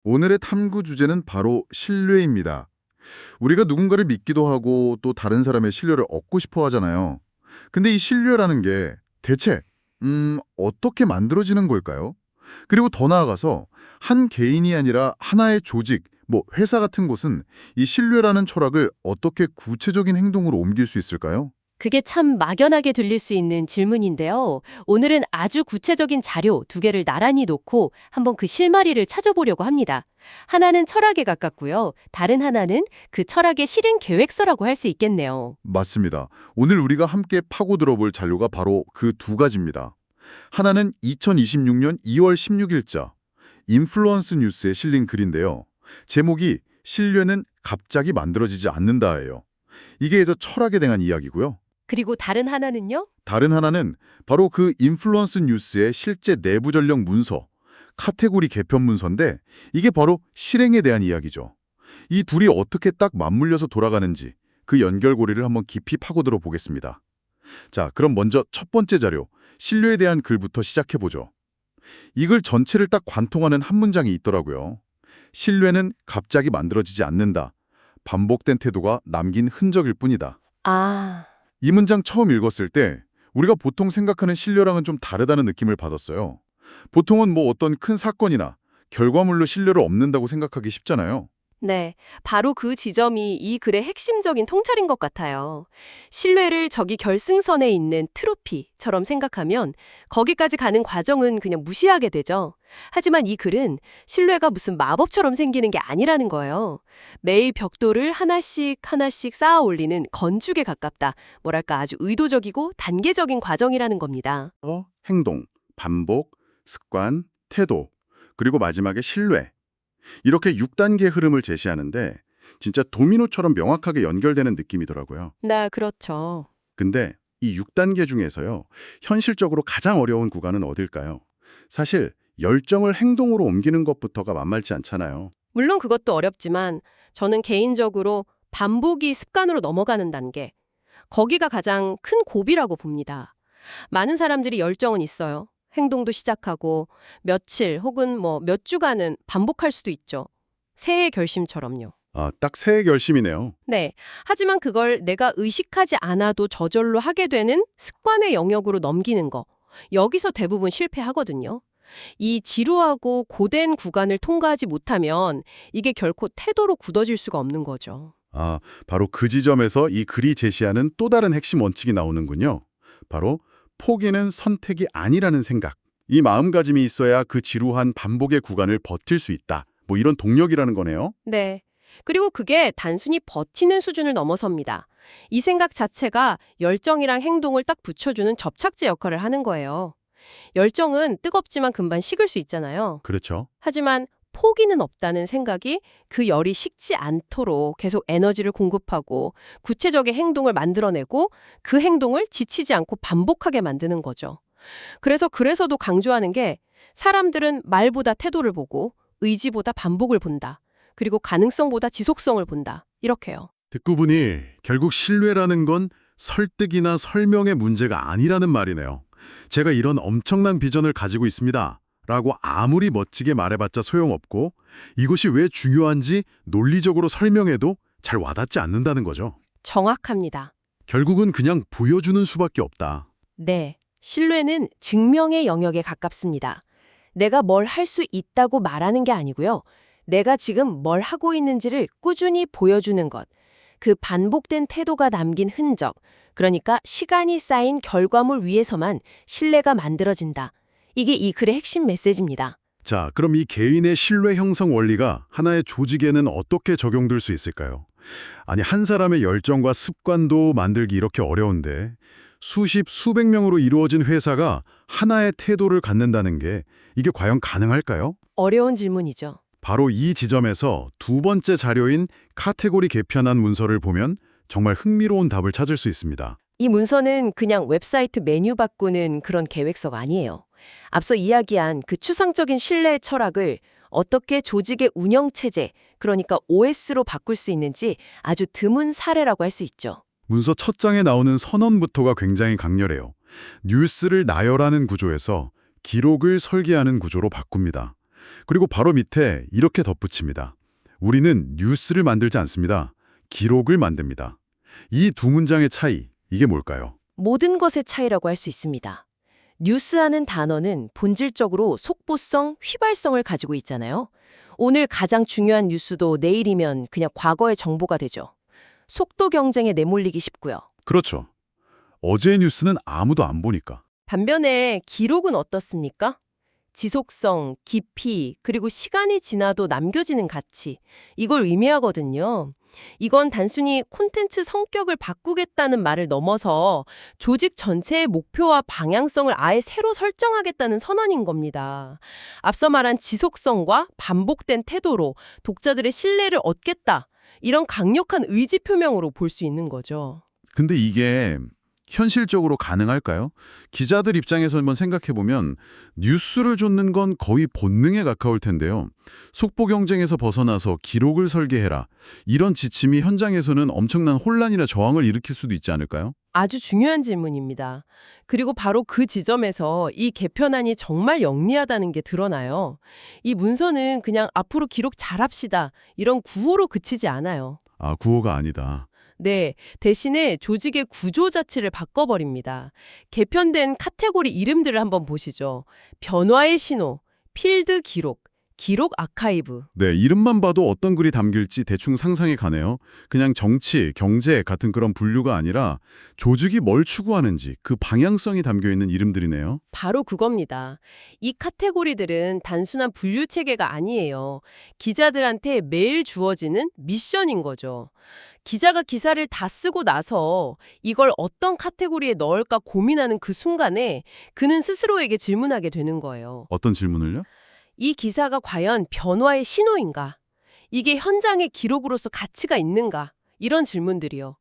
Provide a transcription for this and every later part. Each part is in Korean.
오늘의 탐구 주제는 바로 신뢰입니다. 우리가 누군가를 믿기도 하고 또 다른 사람의 신뢰를 얻고 싶어 하잖아요. 근데 이 신뢰라는 게 대체 어떻게 만들어지는 걸까요? 그리고 더 나아가서 한 개인이 아니라 하나의 조직, 뭐 회사 같은 곳은 이 신뢰라는 철학을 어떻게 구체적인 행동으로 옮길 수 있을까요? 그게 참 막연하게 들릴 수 있는 질문인데요. 오늘은 아주 구체적인 자료 두 개를 나란히 놓고 한번 그 실마리를 찾아보려고 합니다. 하나는 철학에 가깝고요. 다른 하나는 그 철학의 실행 계획서라고 할 수 있겠네요. 맞습니다. 오늘 우리가 함께 파고 들어볼 자료가 바로 그 두 가지입니다. 하나는 2026년 2월 16일자 인플루언스 뉴스에 실린 글인데요. 제목이 신뢰는 갑자기 만들어지지 않는다예요. 이게 이제 철학에 대한 이야기고요. 그리고 다른 하나는요? 다른 하나는 바로 그 인플루언스 뉴스의 실제 내부 전력 문서, 카테고리 개편 문서인데 이게 바로 실행에 대한 이야기죠. 이 둘이 어떻게 딱 맞물려서 돌아가는지 그 연결고리를 한번 깊이 파고들어 보겠습니다. 자, 그럼 먼저 첫 번째 자료, 신뢰에 대한 글부터 시작해보죠. 이 글 전체를 딱 관통하는 한 문장이 있더라고요. 신뢰는 갑자기 만들어지지 않는다. 반복된 태도가 남긴 흔적일 뿐이다. 아, 이 문장 처음 읽었을 때 우리가 보통 생각하는 신뢰랑은 좀 다르다는 느낌을 받았어요. 보통은 뭐 어떤 큰 사건이나 결과물로 신뢰를 얻는다고 생각하기 쉽잖아요. 네. 바로 그 지점이 이 글의 핵심적인 통찰인 것 같아요. 신뢰를 저기 결승선에 있는 트로피처럼 생각하면 거기까지 가는 과정은 그냥 무시하게 되죠. 하지만 이 글은 신뢰가 무슨 마법처럼 생기는 게 아니라는 거예요. 매일 벽돌을 하나씩 하나씩 쌓아 올리는 건축에 가깝다. 뭐랄까 아주 의도적이고 단계적인 과정이라는 겁니다. 행동, 반복, 습관, 태도, 그리고 마지막에 신뢰. 이렇게 6단계 흐름을 제시하는데 진짜 도미노처럼 명확하게 연결되는 느낌이더라고요. 네, 그렇죠. 근데 이 6단계 중에서요. 현실적으로 가장 어려운 구간은 어딜까요? 사실 열정을 행동으로 옮기는 것부터가 만만치 않잖아요. 물론 그것도 어렵지만 저는 개인적으로 반복이 습관으로 넘어가는 단계, 거기가 가장 큰 고비라고 봅니다. 많은 사람들이 열정은 있어요. 행동도 시작하고 며칠 혹은 뭐 몇 주간은 반복할 수도 있죠. 새해 결심처럼요. 아, 딱 새해 결심이네요. 네. 하지만 그걸 내가 의식하지 않아도 저절로 하게 되는 습관의 영역으로 넘기는 거. 여기서 대부분 실패하거든요. 이 지루하고 고된 구간을 통과하지 못하면 이게 결코 태도로 굳어질 수가 없는 거죠. 아, 바로 그 지점에서 이 글이 제시하는 또 다른 핵심 원칙이 나오는군요. 바로 포기는 선택이 아니라는 생각. 이 마음가짐이 있어야 그 지루한 반복의 구간을 버틸 수 있다. 뭐 이런 동력이라는 거네요. 네. 그리고 그게 단순히 버티는 수준을 넘어섭니다. 이 생각 자체가 열정이랑 행동을 딱 붙여주는 접착제 역할을 하는 거예요. 열정은 뜨겁지만 금방 식을 수 있잖아요. 그렇죠. 하지만 포기는 없다는 생각이 그 열이 식지 않도록 계속 에너지를 공급하고 구체적인 행동을 만들어내고 그 행동을 지치지 않고 반복하게 만드는 거죠. 그래서도 강조하는 게 사람들은 말보다 태도를 보고 의지보다 반복을 본다. 그리고 가능성보다 지속성을 본다. 이렇게요. 듣고 보니 결국 신뢰라는 건 설득이나 설명의 문제가 아니라는 말이네요. 제가 이런 엄청난 비전을 가지고 있습니다. 라고 아무리 멋지게 말해봤자 소용없고 이것이 왜 중요한지 논리적으로 설명해도 잘 와닿지 않는다는 거죠. 정확합니다. 결국은 그냥 보여주는 수밖에 없다. 네. 신뢰는 증명의 영역에 가깝습니다. 내가 뭘 할 수 있다고 말하는 게 아니고요. 내가 지금 뭘 하고 있는지를 꾸준히 보여주는 것. 그 반복된 태도가 남긴 흔적. 그러니까 시간이 쌓인 결과물 위에서만 신뢰가 만들어진다. 이게 이 글의 핵심 메시지입니다. 자, 그럼 이 개인의 신뢰 형성 원리가 하나의 조직에는 어떻게 적용될 수 있을까요? 아니, 한 사람의 열정과 습관도 만들기 이렇게 어려운데 수십, 수백 명으로 이루어진 회사가 하나의 태도를 갖는다는 게 이게 과연 가능할까요? 어려운 질문이죠. 바로 이 지점에서 두 번째 자료인 카테고리 개편한 문서를 보면 정말 흥미로운 답을 찾을 수 있습니다. 이 문서는 그냥 웹사이트 메뉴 바꾸는 그런 계획서가 아니에요. 앞서 이야기한 그 추상적인 신뢰의 철학을 어떻게 조직의 운영체제, 그러니까 OS로 바꿀 수 있는지 아주 드문 사례라고 할 수 있죠. 문서 첫 장에 나오는 선언부터가 굉장히 강렬해요. 뉴스를 나열하는 구조에서 기록을 설계하는 구조로 바꿉니다. 그리고 바로 밑에 이렇게 덧붙입니다. 우리는 뉴스를 만들지 않습니다. 기록을 만듭니다. 이 두 문장의 차이, 이게 뭘까요? 모든 것의 차이라고 할 수 있습니다. 뉴스하는 단어는 본질적으로 속보성, 휘발성을 가지고 있잖아요. 오늘 가장 중요한 뉴스도 내일이면 그냥 과거의 정보가 되죠. 속도 경쟁에 내몰리기 쉽고요. 그렇죠. 어제의 뉴스는 아무도 안 보니까. 반면에 기록은 어떻습니까? 지속성, 깊이, 그리고 시간이 지나도 남겨지는 가치. 이걸 의미하거든요. 이건 단순히 콘텐츠 성격을 바꾸겠다는 말을 넘어서 조직 전체의 목표와 방향성을 아예 새로 설정하겠다는 선언인 겁니다. 앞서 말한 지속성과 반복된 태도로 독자들의 신뢰를 얻겠다. 이런 강력한 의지 표명으로 볼 수 있는 거죠. 근데 이게 현실적으로 가능할까요? 기자들 입장에서 한번 생각해보면 뉴스를 쫓는 건 거의 본능에 가까울 텐데요. 속보 경쟁에서 벗어나서 기록을 설계해라. 이런 지침이 현장에서는 엄청난 혼란이나 저항을 일으킬 수도 있지 않을까요? 아주 중요한 질문입니다. 그리고 바로 그 지점에서 이 개편안이 정말 영리하다는 게 드러나요. 이 문서는 그냥 앞으로 기록 잘합시다. 이런 구호로 그치지 않아요. 아, 구호가 아니다. 네, 대신에 조직의 구조 자체를 바꿔버립니다. 개편된 카테고리 이름들을 한번 보시죠. 변화의 신호, 필드 기록, 기록 아카이브. 네, 이름만 봐도 어떤 글이 담길지 대충 상상이 가네요. 그냥 정치, 경제 같은 그런 분류가 아니라 조직이 뭘 추구하는지 그 방향성이 담겨있는 이름들이네요. 바로 그겁니다. 이 카테고리들은 단순한 분류 체계가 아니에요. 기자들한테 매일 주어지는 미션인 거죠. 기자가 기사를 다 쓰고 나서 이걸 어떤 카테고리에 넣을까 고민하는 그 순간에 그는 스스로에게 질문하게 되는 거예요. 어떤 질문을요? 이 기사가 과연 변화의 신호인가? 이게 현장의 기록으로서 가치가 있는가? 이런 질문들이요.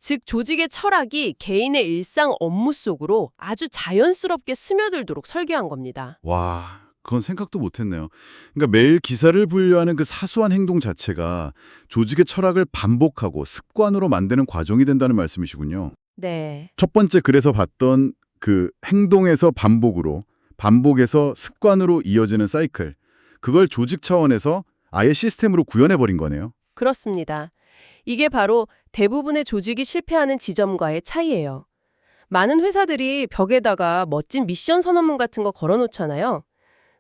즉 조직의 철학이 개인의 일상 업무 속으로 아주 자연스럽게 스며들도록 설계한 겁니다. 와, 그건 생각도 못했네요. 그러니까 매일 기사를 분류하는 그 사소한 행동 자체가 조직의 철학을 반복하고 습관으로 만드는 과정이 된다는 말씀이시군요. 네. 첫 번째 글에서 봤던 그 행동에서 반복으로, 반복에서 습관으로 이어지는 사이클, 그걸 조직 차원에서 아예 시스템으로 구현해버린 거네요. 그렇습니다. 이게 바로 대부분의 조직이 실패하는 지점과의 차이예요. 많은 회사들이 벽에다가 멋진 미션 선언문 같은 거 걸어놓잖아요.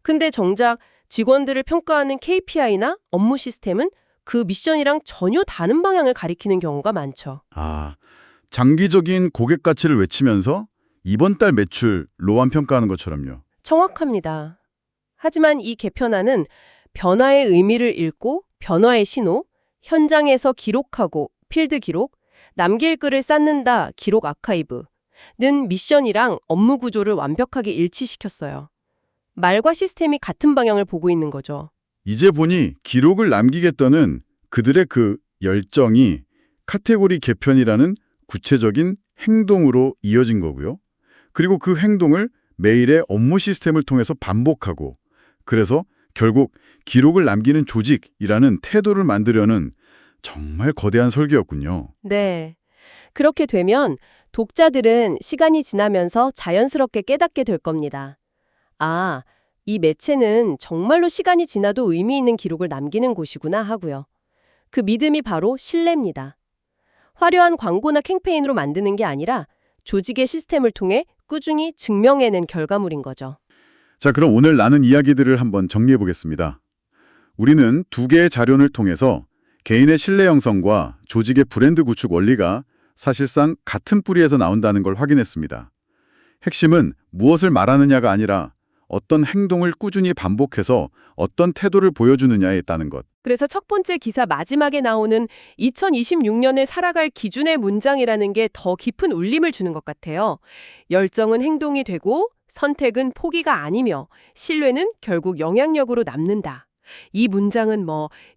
근데 정작 직원들을 평가하는 KPI나 업무 시스템은 그 미션이랑 전혀 다른 방향을 가리키는 경우가 많죠. 아, 장기적인 고객 가치를 외치면서 이번 달 매출 로안 평가하는 것처럼요. 정확합니다. 하지만 이 개편안은 변화의 의미를 읽고 변화의 신호, 현장에서 기록하고 필드 기록, 남길 글을 쌓는다 기록 아카이브는 미션이랑 업무 구조를 완벽하게 일치시켰어요. 말과 시스템이 같은 방향을 보고 있는 거죠. 이제 보니 기록을 남기겠다는 그들의 그 열정이 카테고리 개편이라는 구체적인 행동으로 이어진 거고요. 그리고 그 행동을 매일의 업무 시스템을 통해서 반복하고 그래서 결국 기록을 남기는 조직이라는 태도를 만들려는 정말 거대한 설계였군요. 네. 그렇게 되면 독자들은 시간이 지나면서 자연스럽게 깨닫게 될 겁니다. 아, 이 매체는 정말로 시간이 지나도 의미 있는 기록을 남기는 곳이구나 하고요. 그 믿음이 바로 신뢰입니다. 화려한 광고나 캠페인으로 만드는 게 아니라 조직의 시스템을 통해 꾸준히 증명해낸 결과물인 거죠. 자, 그럼 오늘 나눈 이야기들을 한번 정리해 보겠습니다. 우리는 두 개의 자료를 통해서 개인의 신뢰 형성과 조직의 브랜드 구축 원리가 사실상 같은 뿌리에서 나온다는 걸 확인했습니다. 핵심은 무엇을 말하느냐가 아니라 어떤 행동을 꾸준히 반복해서 어떤 태도를 보여주느냐에 있다는 것. 그래서 첫 번째 기사 마지막에 나오는 2026년을 살아갈 기준의 문장이라는 게 더 깊은 울림을 주는 것 같아요. 열정은 행동이 되고 선택은 포기가 아니며 신뢰는 결국 영향력으로 남는다. 이 문장은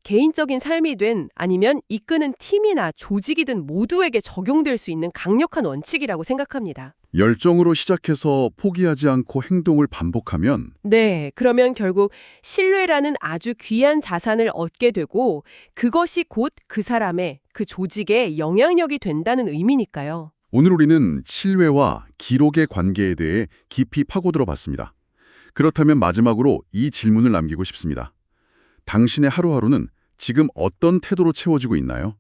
개인적인 삶이든 아니면 이끄는 팀이나 조직이든 모두에게 적용될 수 있는 강력한 원칙이라고 생각합니다. 열정으로 시작해서 포기하지 않고 행동을 반복하면 네, 그러면 결국 신뢰라는 아주 귀한 자산을 얻게 되고 그것이 곧 그 사람의, 그 조직의 영향력이 된다는 의미니까요. 오늘 우리는 신뢰와 기록의 관계에 대해 깊이 파고들어 봤습니다. 그렇다면 마지막으로 이 질문을 남기고 싶습니다. 당신의 하루하루는 지금 어떤 태도로 채워지고 있나요?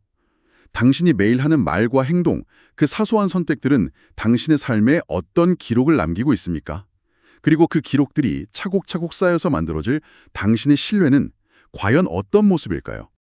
당신이 매일 하는 말과 행동, 그 사소한 선택들은 당신의 삶에 어떤 기록을 남기고 있습니까? 그리고 그 기록들이 차곡차곡 쌓여서 만들어질 당신의 신뢰는 과연 어떤 모습일까요?